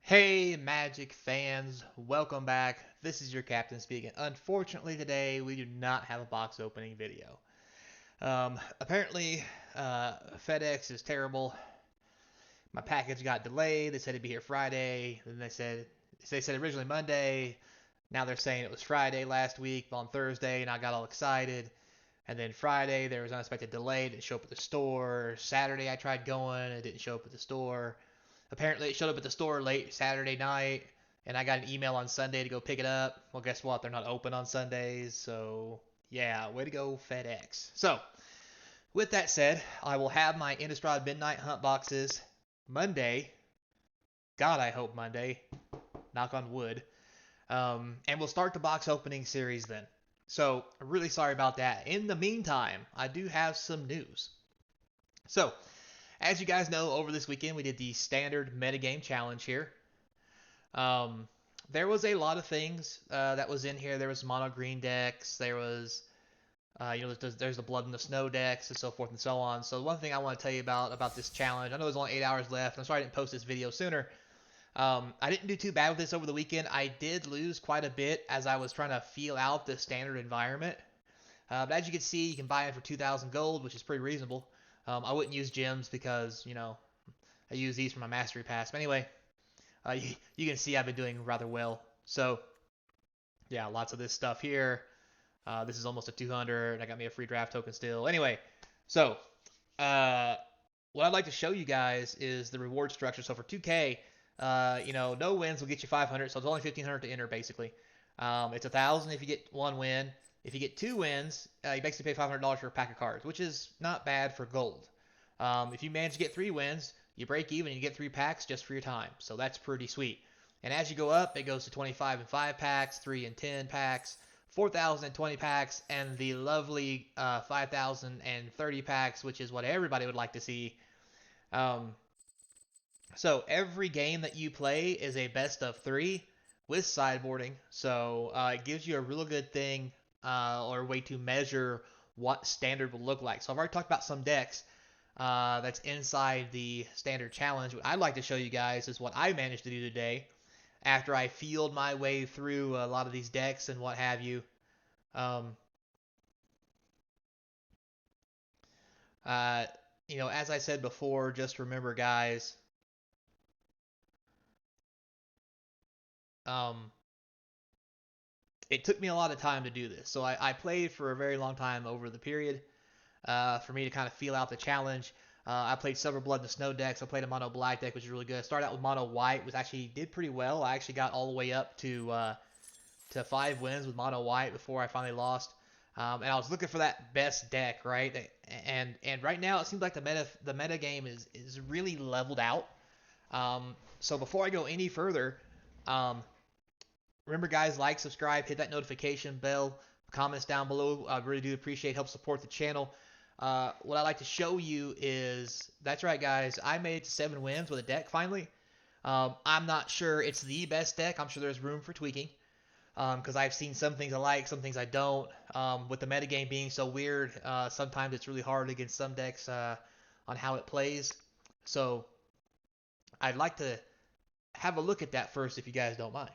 Hey, Magic fans, welcome back. This is your captain speaking. Unfortunately, today we do not have a box opening video. Apparently, FedEx is terrible. My package got delayed. They said it'd be here Friday. Then they said originally Monday. Now they're saying it was Friday last week on Thursday, and I got all excited. And then Friday there was an unexpected delay. It didn't show up at the store. Saturday I tried going. It didn't show up at the store. Apparently, it showed up at the store late Saturday night, and I got an email on Sunday to go pick it up. Well, guess what? They're not open on Sundays, so yeah, way to go, FedEx. So, with that said, I will have my Innistrad Midnight Hunt boxes Monday. God, I hope Monday. Knock on wood. And we'll start the box opening series then. So, I'm really sorry about that. In the meantime, I do have some news. So, as you guys know, over this weekend we did the standard metagame challenge here. Um, there was a lot of things that was in here. There was mono green decks. There was, there's the blood and the snow decks and so forth and so on. So one thing I want to tell you about this challenge. I know there's only 8 hours left. I'm sorry I didn't post this video sooner. I didn't do too bad with this over the weekend. I did lose quite a bit as I was trying to feel out the standard environment. But as you can see, you can buy it for 2,000 gold, which is pretty reasonable. I wouldn't use gems because I use these for my mastery pass. But anyway, you can see I've been doing rather well. So, yeah, lots of this stuff here. This is almost a 200. I got me a free draft token still. Anyway, so uh, what I'd like to show you guys is the reward structure. So for 2K, no wins will get you 500. So it's only 1,500 to enter, basically. It's 1,000 if you get one win. If you get two wins, you basically pay $500 for a pack of cards, which is not bad for gold. If you manage to get three wins, you break even and you get three packs just for your time. So that's pretty sweet. And as you go up, it goes to 25 and 5 packs, 3 and 10 packs, 4,020 packs, and the lovely 5,030 packs, which is what everybody would like to see. Um, so every game that you play is a best of three with sideboarding. So it gives you a real good thing or way to measure what standard will look like. So I've already talked about some decks that's inside the standard challenge. What I'd like to show you guys is what I managed to do today after I field my way through a lot of these decks and what have you. Um, uh, as I said before, just remember, guys, um, it took me a lot of time to do this. So I played for a very long time over the period for me to kind of feel out the challenge. I played several Blood and Snow decks. I played a mono black deck, which is really good. I started out with mono white, which actually did pretty well. I actually got all the way up to 5 wins with mono white before I finally lost. And I was looking for that best deck, right? And right now it seems like the meta game is really leveled out. So before I go any further, um, remember, guys, like, subscribe, hit that notification bell, comments down below. I really do appreciate help support the channel. What I'd like to show you is, that's right, guys, I made it to 7 wins with a deck finally. I'm not sure it's the best deck. I'm sure there's room for tweaking because I've seen some things I like, some things I don't. With the metagame being so weird, sometimes it's really hard against some decks on how it plays. So I'd like to have a look at that first if you guys don't mind.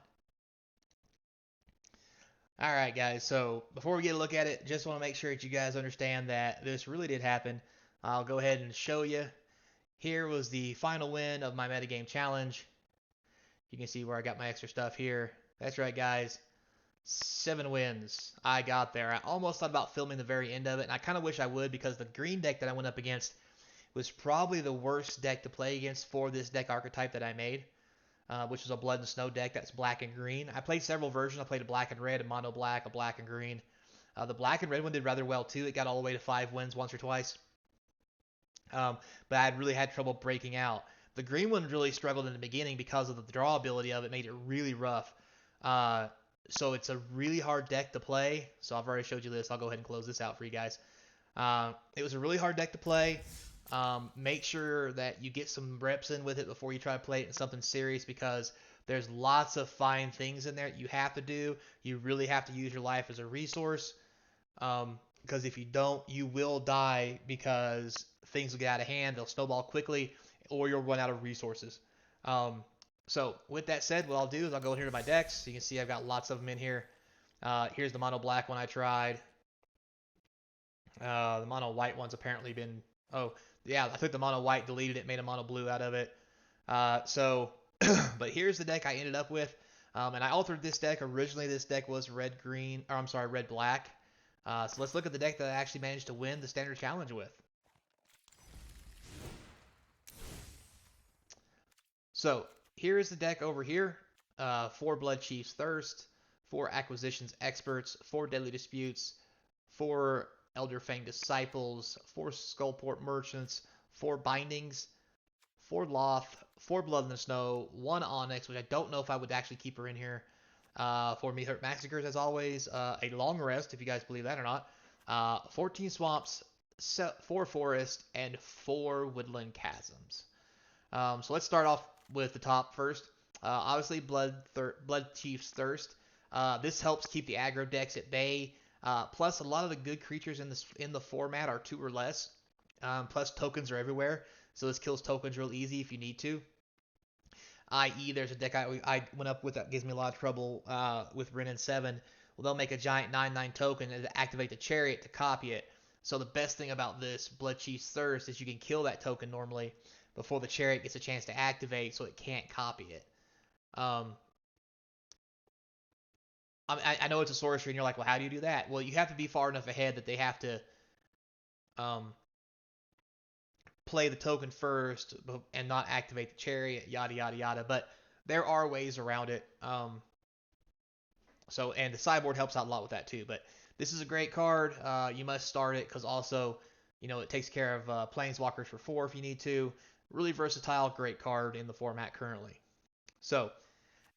All right, guys. So before we get a look at it, just want to make sure that you guys understand that this really did happen. I'll go ahead and show you. Here was the final win of my metagame challenge. You can see where I got my extra stuff here. That's right, guys. 7 wins. I got there. I almost thought about filming the very end of it, and I kind of wish I would because the green deck that I went up against was probably the worst deck to play against for this deck archetype that I made. Which is a Blood and Snow deck that's black and green. I played several versions. I played a black and red, a mono black, a black and green. The black and red one did rather well too. It got all the way to 5 wins once or twice. But I really had trouble breaking out. The green one really struggled in the beginning because of the draw ability of it, made it really rough. So it's a really hard deck to play. So I've already showed you this. I'll go ahead and close this out for you guys. It was a really hard deck to play. Make sure that you get some reps in with it before you try to play it in something serious because there's lots of fine things in there you have to do. You really have to use your life as a resource because if you don't, you will die because things will get out of hand. They'll snowball quickly or you'll run out of resources. Um, So with that said, what I'll do is I'll go in here to my decks. So you can see I've got lots of them in here. Here's the mono black one I tried. The mono white one's apparently been. Oh, yeah, I took the mono white, deleted it, made a mono blue out of it. But here's the deck I ended up with. And I altered this deck. Originally, this deck was red green, or I'm sorry, red black. So let's look at the deck that I actually managed to win the standard challenge with. So here is the deck over here. 4 Blood Chiefs Thirst, 4 Acquisitions Experts, 4 Deadly Disputes, 4 Elder Fang Disciples, 4 Skullport Merchants, 4 Bindings, 4 Loth, 4 Blood in the Snow, 1 Onyx, which I don't know if I would actually keep her in here. 4 Meat Hurt Massacres, as always. A Long Rest, if you guys believe that or not. 14 Swamps, 4 Forest, and 4 Woodland Chasms. So let's start off with the top first. Obviously, Blood Chief's Thirst. This helps keep the aggro decks at bay. Plus, a lot of the good creatures in the format are 2 or less. Plus, tokens are everywhere, so this kills tokens real easy if you need to. I.e., there's a deck I went up with that gives me a lot of trouble with Ren and 7. Well, they'll make a giant 9/9 token and activate the Chariot to copy it. So the best thing about this Blood Chief's Thirst is you can kill that token normally before the Chariot gets a chance to activate, so it can't copy it. I know it's a sorcery, and you're like, well, how do you do that? Well, you have to be far enough ahead that they have to play the token first and not activate the Chariot, yada, yada, yada. But there are ways around it. And the sideboard helps out a lot with that too. But this is a great card. You must start it because also, it takes care of Planeswalkers for 4 if you need to. Really versatile, great card in the format currently. So,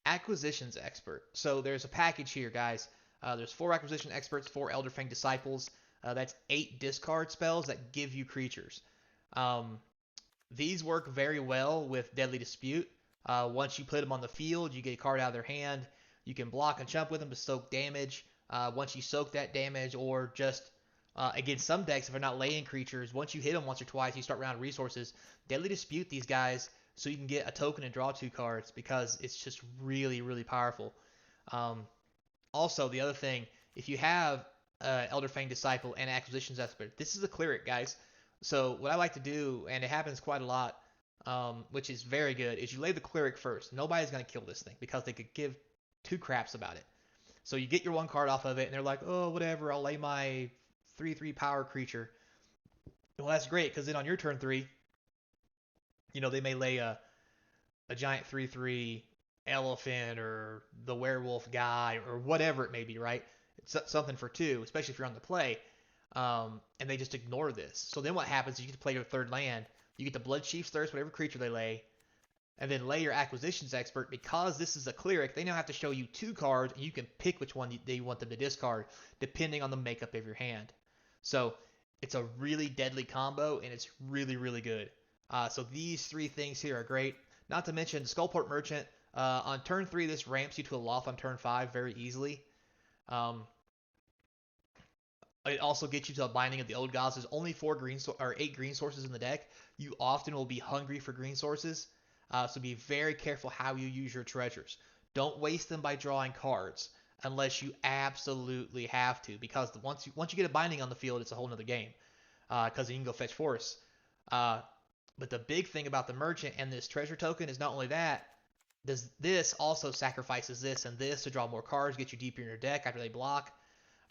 Acquisitions Expert. So there's a package here, guys. There's 4 Acquisition Experts, 4 Elder Fang Disciples. That's 8 discard spells that give you creatures. These work very well with Deadly Dispute. Once you put them on the field, you get a card out of their hand. You can block and jump with them to soak damage. Once you soak that damage, or just against some decks, if they're not laying creatures, once you hit them once or twice, you start round resources. Deadly Dispute these guys so you can get a token and draw 2 cards because it's just really, really powerful. Also, the other thing, if you have Elder Fang Disciple and Acquisitions Expert, this is a cleric, guys. So what I like to do, and it happens quite a lot, which is very good, is you lay the cleric first. Nobody's going to kill this thing because they could give 2 craps about it. So you get your 1 card off of it, and they're like, oh, whatever, I'll lay my 3/3 power creature. Well, that's great, because then on your turn 3, they may lay a giant 3/3 elephant or the werewolf guy or whatever it may be, right? It's something for 2, especially if you're on the play. And they just ignore this. So then what happens is you get to play your 3rd land. You get the Blood Chief's Thirst, whatever creature they lay, and then lay your Acquisitions Expert. Because this is a cleric, they now have to show you 2 cards, and you can pick which one they want them to discard, depending on the makeup of your hand. So it's a really deadly combo, and it's really, really good. So these 3 things here are great. Not to mention Skullport Merchant. On turn 3, this ramps you to a Loth on turn 5 very easily. It also gets you to a Binding of the Old Gods. There's only 8 green sources in the deck. You often will be hungry for green sources, so be very careful how you use your treasures. Don't waste them by drawing cards unless you absolutely have to, because once you get a Binding on the field, it's a whole nother game, because you can go fetch forests. But the big thing about the Merchant and this treasure token is not only that, this also sacrifices this and this to draw more cards, get you deeper in your deck after they block.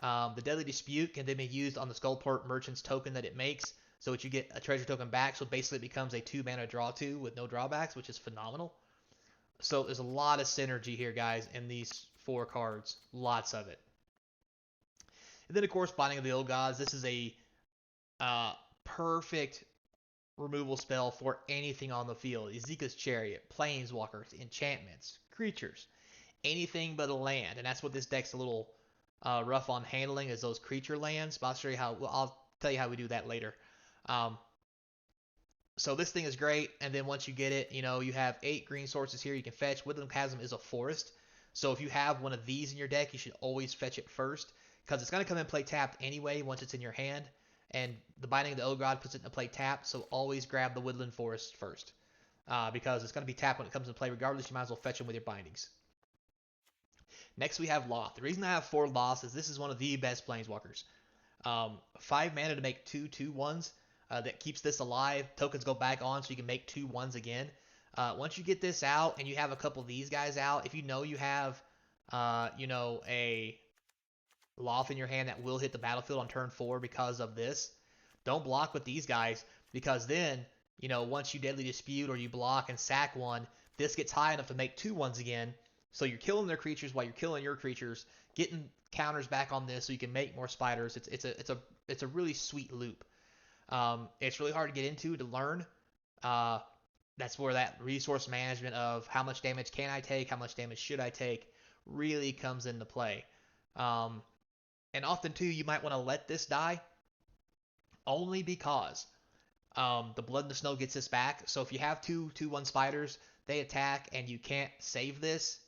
The Deadly Dispute can then be used on the Skullport Merchant's token that it makes, so that you get a treasure token back, so basically it becomes a 2-mana draw 2 with no drawbacks, which is phenomenal. So there's a lot of synergy here, guys, in these 4 cards. Lots of it. And then, of course, Binding of the Old Gods. This is a perfect removal spell for anything on the field. Ezekiel's Chariot, Planeswalkers, enchantments, creatures, anything but a land. And that's what this deck's a little rough on handling, is those creature lands. But I'll tell you how we do that later. So this thing is great, and then once you get it, you have 8 green sources here you can fetch. Woodland Chasm is a forest, so if you have one of these in your deck, you should always fetch it first, because it's going to come in play tapped anyway once it's in your hand, and the Binding of the Old God puts it in play tapped, so always grab the Woodland Forest first. because it's going to be tapped when it comes into play. Regardless, you might as well fetch them with your bindings. Next, we have Loth. The reason I have 4 Loths is this is one of the best planeswalkers. 5 mana to make 2/2/1s. That keeps this alive. Tokens go back on so you can make 2/1s again. Once you get this out and you have a couple of these guys out, if you know you have, a Loth in your hand that will hit the battlefield on turn 4 because of this, don't block with these guys, because then, once you Deadly Dispute or you block and sack one, this gets high enough to make 2/1s again. So you're killing their creatures while you're killing your creatures, getting counters back on this so you can make more spiders. It's a really sweet loop. It's really hard to get into to learn. That's where that resource management of how much damage can I take, how much damage should I take, really comes into play. And often too, you might want to let this die only because the Blood in the Snow gets this back. So if you have 2/1 spiders, they attack and you can't save this.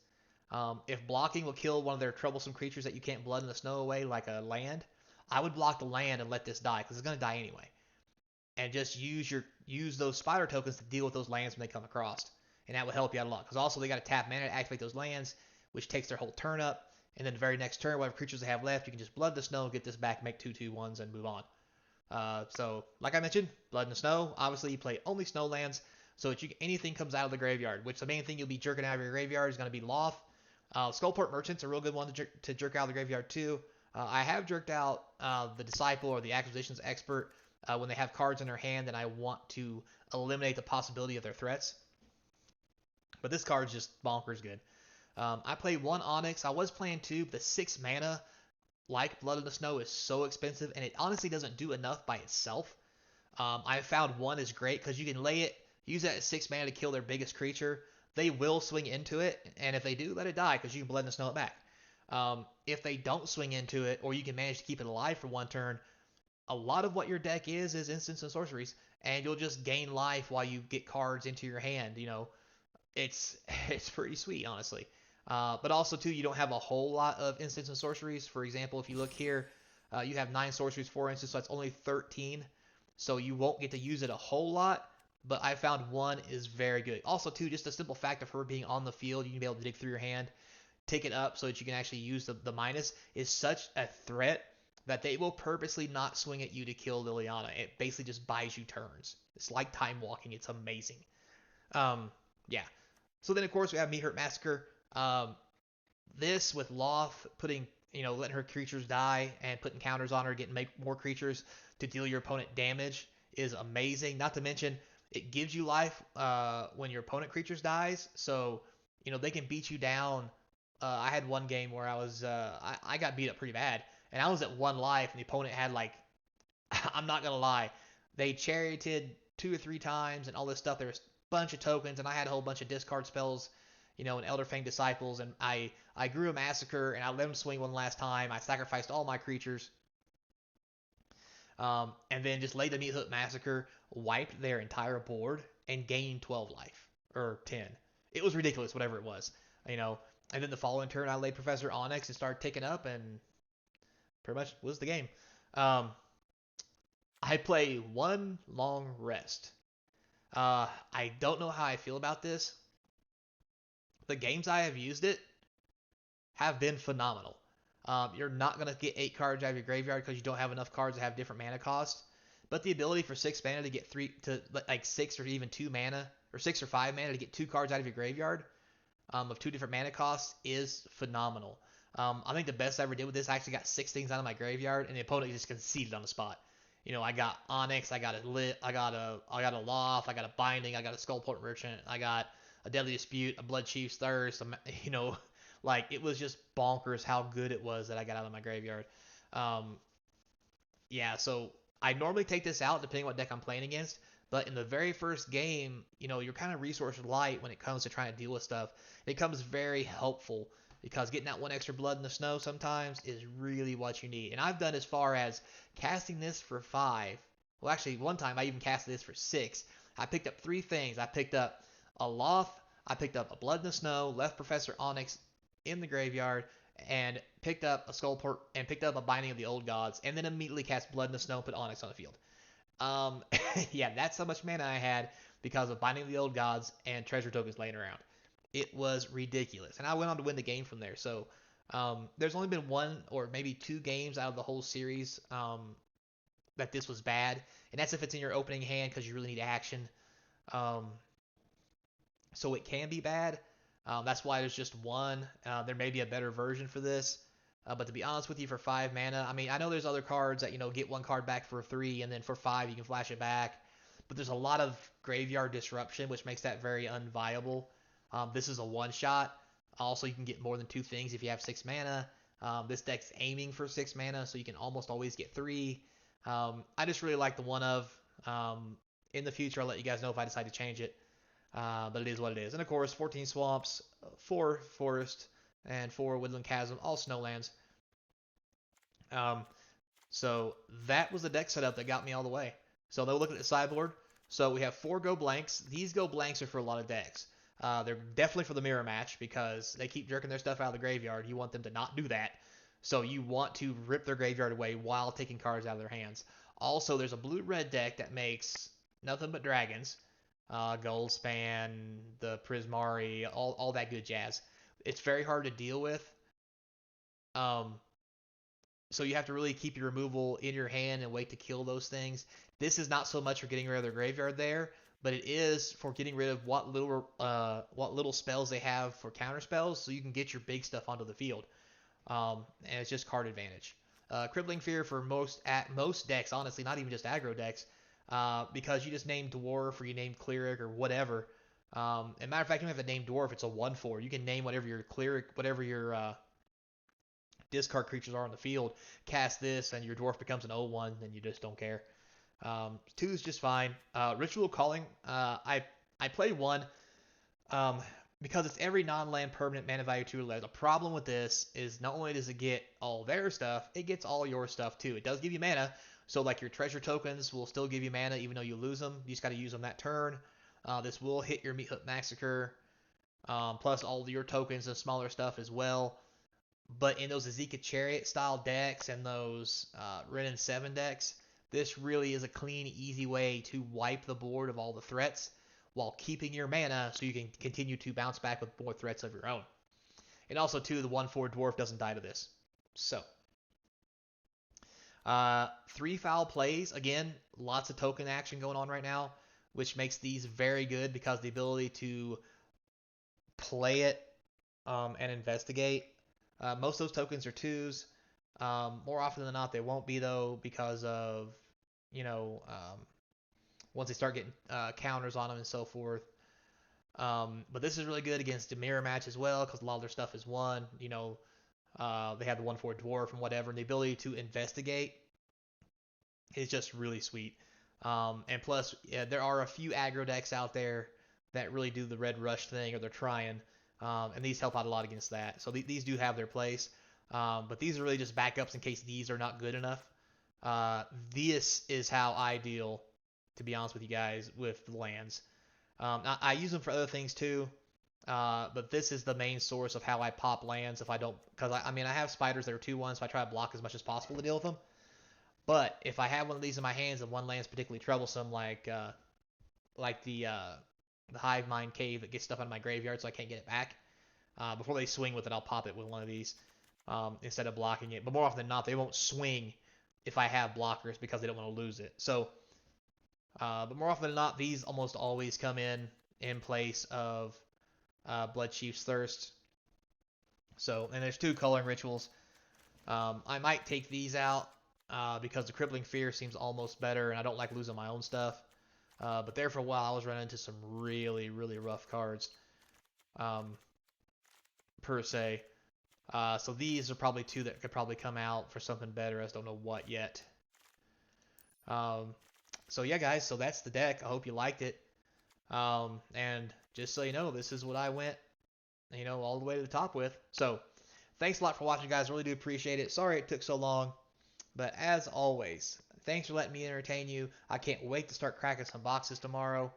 If blocking will kill one of their troublesome creatures that you can't Blood in the Snow away, like a land, I would block the land and let this die, because it's going to die anyway. And just use those spider tokens to deal with those lands when they come across. And that will help you out a lot. Because also they got to tap mana to activate those lands, which takes their whole turn up. And then the very next turn, whatever creatures they have left, you can just Blood the Snow, get this back, make 2/2/1s, and move on. So, like I mentioned, Blood in the Snow. Obviously, you play only snow lands, so that anything comes out of the graveyard. Which the main thing you'll be jerking out of your graveyard is going to be Loth. Skullport Merchant's a real good one to jerk out of the graveyard too. I have jerked out the Disciple or the Acquisitions Expert when they have cards in their hand and I want to eliminate the possibility of their threats. But this card's just bonkers good. I played 1 Onyx. I was playing 2, but the 6 mana, like Blood in the Snow, is so expensive, and it honestly doesn't do enough by itself. I found 1 is great because you can lay it, use that at 6 mana to kill their biggest creature. They will swing into it, and if they do, let it die because you can Blood in the Snow it back. If they don't swing into it, or you can manage to keep it alive for 1 turn, a lot of what your deck is instants and sorceries, and you'll just gain life while you get cards into your hand. It's pretty sweet, honestly. But also too, you don't have a whole lot of instants and sorceries. For example, if you look here, you have 9 sorceries, 4 instants, so that's only 13. So you won't get to use it a whole lot. But I found 1 is very good. Also too, just the simple fact of her being on the field, you can be able to dig through your hand, take it up so that you can actually use the minus, is such a threat that they will purposely not swing at you to kill Liliana. It basically just buys you turns. It's like time walking. It's amazing. Yeah. So then, of course, we have Meat Hurt Massacre. This with Loth putting, letting her creatures die and putting counters on her, getting make more creatures to deal your opponent damage is amazing. Not to mention, it gives you life when your opponent creatures dies. So, they can beat you down. I had one game where I got beat up pretty bad, and I was at 1 life, and the opponent had I'm not gonna lie, they charioted 2 or 3 times and all this stuff. There was a bunch of tokens, and I had a whole bunch of discard spells, and Elderfang Disciples, and I grew a Massacre, and I let him swing 1 last time. I sacrificed all my creatures, and then just laid the Meat Hurt Massacre, wiped their entire board, and gained 12 life or 10. It was ridiculous, whatever it was, And then the following turn, I laid Professor Onyx and started ticking up, and pretty much was the game. I play 1 long rest. I don't know how I feel about this. The games I have used it have been phenomenal. You're not going to get 8 cards out of your graveyard because you don't have enough cards that have different mana costs. But the ability for 6 mana to get 6 or even 2 mana, or 6 or 5 mana to get 2 cards out of your graveyard of 2 different mana costs is phenomenal. I think the best I ever did with this, I actually got 6 things out of my graveyard, and the opponent just conceded on the spot. I got Onyx, I got I got a Loth, I got a Binding, I got a Skullport Merchant, I got a Deadly Dispute, a Blood Chief's Thirst. It was just bonkers how good it was that I got out of my graveyard. Yeah, so I normally take this out depending on what deck I'm playing against. But in the very first game, you're kind of resource light when it comes to trying to deal with stuff. It becomes very helpful because getting that 1 extra Blood in the Snow sometimes is really what you need. And I've done as far as casting this for 5. Well, actually, one time I even casted this for 6. I picked up 3 things. I picked up a Loth, I picked up a Blood in the Snow, left Professor Onyx in the graveyard, and picked up a Skullport, and picked up a Binding of the Old Gods, and then immediately cast Blood in the Snow and put Onyx on the field. Um, yeah, that's how much mana I had because of Binding the Old Gods and treasure tokens laying around. It was ridiculous, and I went on to win the game from there. So there's only been one or maybe two games out of the whole series that this was bad, and that's if it's in your opening hand because you really need action. Um, so it can be bad. That's why there's just one. There may be a better version for this. But to be honest with you, for 5 mana, I mean, I know there's other cards that, get one card back for 3, and then for 5, you can flash it back. But there's a lot of graveyard disruption, which makes that very unviable. This is a one shot. Also, you can get more than 2 things if you have 6 mana. This deck's aiming for 6 mana, so you can almost always get 3. I just really like the one of. In the future, I'll let you guys know if I decide to change it. But it is what it is. And of course, 14 swamps, 4 forest, and 4 woodland chasm, all snowlands. Um, so that was the deck setup that got me all the way. So they'll look at the sideboard. So we have 4 go blanks. These go blanks are for a lot of decks. They're definitely for the mirror match because they keep jerking their stuff out of the graveyard. You want them to not do that. So you want to rip their graveyard away while taking cards out of their hands. Also, there's a blue-red deck that makes nothing but dragons. Goldspan, the Prismari, all that good jazz. It's very hard to deal with. Um, so you have to really keep your removal in your hand and wait to kill those things. This is not so much for getting rid of their graveyard there, but it is for getting rid of what little spells they have for counter spells, so you can get your big stuff onto the field. And it's just card advantage. Crippling Fear for most decks, honestly, not even just aggro decks, because you just name Dwarf or you name Cleric or whatever. And matter of fact, you don't have to name Dwarf. It's a 1/4. You can name whatever your Cleric, whatever your discard creatures are on the field. Cast this, and your Dwarf becomes an 0/1, and you just don't care. 2 is just fine. Ritual Calling, I play 1 because it's every non-land permanent mana value 2 or less. The problem with this is not only does it get all their stuff, it gets all your stuff too. It does give you mana, so like your treasure tokens will still give you mana even though you lose them. You just got to use them that turn. This will hit your Meat Hook Massacre, plus all of your tokens and smaller stuff as well. But in those Azeka Chariot style decks and those Ren and 7 decks, this really is a clean, easy way to wipe the board of all the threats while keeping your mana so you can continue to bounce back with more threats of your own. And also, too, the 1/4 Dwarf doesn't die to this. So, 3 foul plays. Again, lots of token action going on right now, which makes these very good because the ability to play it and investigate. Most of those tokens are 2s. More often than not, they won't be, though, because of, once they start getting counters on them and so forth. But this is really good against the mirror match as well because a lot of their stuff is 1. They have the 1/4 Dwarf and whatever, and the ability to investigate is just really sweet. And plus, there are a few aggro decks out there that really do the red rush thing, or they're trying, and these help out a lot against that. So these do have their place, but these are really just backups in case these are not good enough. This is how I deal, to be honest with you guys, with the lands. I use them for other things too, but this is the main source of how I pop lands if I don't, because I have spiders that are 2/1, so I try to block as much as possible to deal with them. But if I have one of these in my hands and one land's particularly troublesome, like the Hive Mind Cave that gets stuff out of my graveyard so I can't get it back, before they swing with it, I'll pop it with one of these instead of blocking it. But more often than not, they won't swing if I have blockers because they don't want to lose it. So, but more often than not, these almost always come in place of Blood Chief's Thirst. So, and there's 2 coloring rituals. I might take these out because the Crippling Fear seems almost better, and I don't like losing my own stuff. But there for a while, I was running into some really, really rough cards, per se. So these are probably 2 that could probably come out for something better. I just don't know what yet. So yeah, guys, so that's the deck. I hope you liked it. And just so you know, this is what I went, all the way to the top with. So thanks a lot for watching, guys. Really do appreciate it. Sorry it took so long. But as always, thanks for letting me entertain you. I can't wait to start cracking some boxes tomorrow.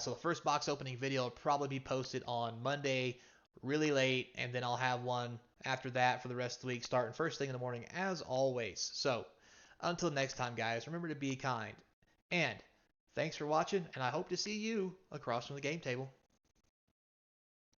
So the first box opening video will probably be posted on Monday, really late, and then I'll have one after that for the rest of the week, starting first thing in the morning, as always. So Until next time, guys, remember to be kind. And thanks for watching, and I hope to see you across from the game table.